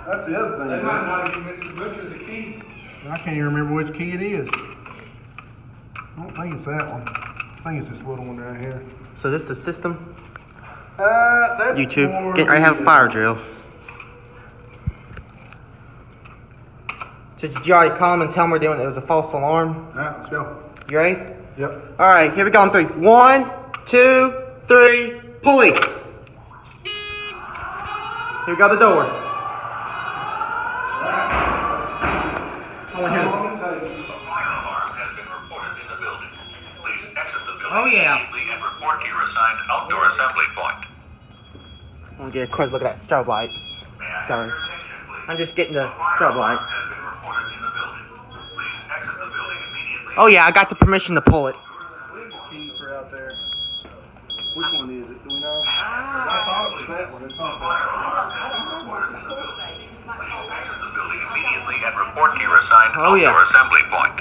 That's the other thing. They might not give Mr. Butcher the key. I can't even remember which key it is. I don't think it's that one. I think it's this little one right here. So this is the system? That's YouTube, getting ready to have a fire drill. So did you already call them and tell them we're doing it was a false alarm? Alright, let's go. You ready? Yep. Alright, here we go on 3. 1, 2, 3, pulley. Here go the doors. Oh yeah. And report to your assigned outdoor assembly point. I'm gonna get a quick look at that strobe light. Sorry. I'm just getting the strobe light. Oh yeah, I got the permission to pull it. Key for out there. Which one is it? Do we know? I thought it was that one. It's not that Exit the building immediately and report to your assigned Oh, yeah. outdoor assembly point.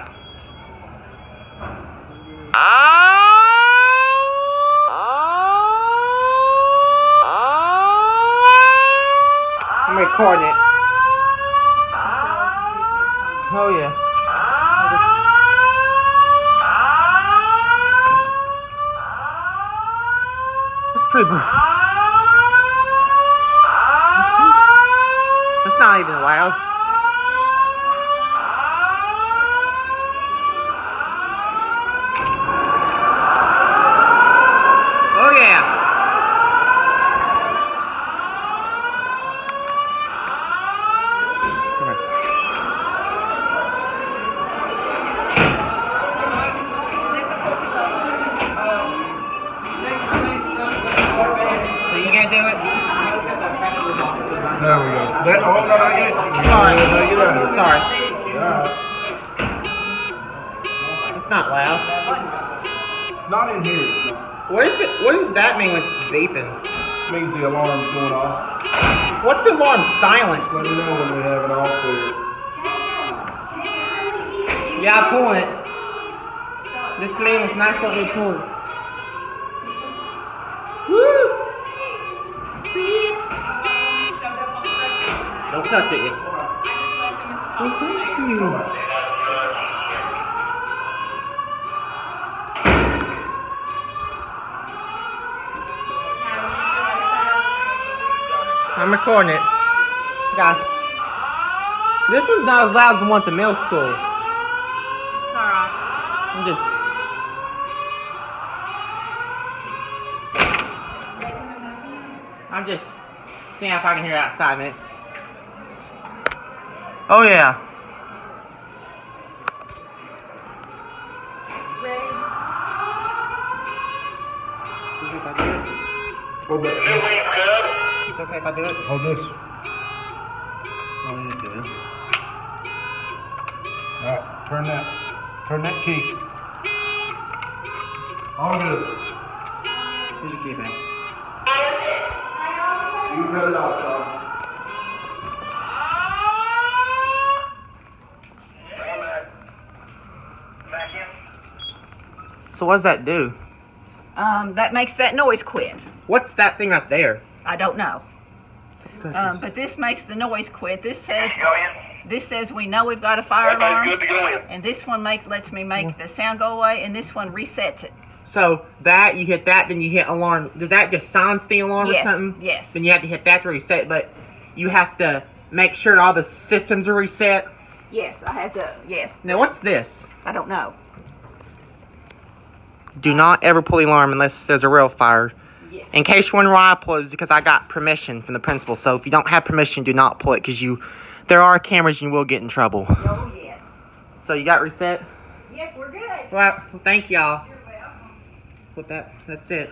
I'm recording it. Oh yeah. That's pretty bad. That's not even loud. Oh yeah. Come here. Difficulty level. So you gonna do it? There we go. That, oh, no, not yet. Sorry. Get out of here. Sorry. Alright. It's not loud. Not in here. It's not. What is it? What does that mean when it's beeping? Means the alarm's going off. What's the alarm silent? Let me know when we have it all clear. Yeah, I'm pulling it. This man was nice letting me pull it. Woo! Don't touch it yet. Oh, thank you. I'm recording it. Guys, this one's not as loud as the one at the middle school. It's alright. I'm just. I'm just seeing if I can hear it outside, man. Oh yeah. Hold that. It's okay if I do it. Hold this. Oh, yeah, good. Alright, turn that key. All good. Here's your key, man. You can cut it off, Sean. So what does that do? That makes that noise quit. What's that thing right there? I don't know. But this makes the noise quit. This says we know we've got a fire alarm. Good to go in. And this one lets me make the sound go away, and this one resets it. So that you hit that, then you hit alarm. Does that just silence the alarm Yes, or something? yes. Then you have to hit that to reset, but you have to make sure all the systems are reset. Yes, I had to. Yes, Now what's this? I don't know. Do not ever pull the alarm unless there's a real fire. Yes. In case you're wondering why I pull it, it's because I got permission from the principal. So if you don't have permission, do not pull it because there are cameras and you will get in trouble. Oh yes. So you got reset? Yep, we're good. Well, thank y'all. With that, that's it.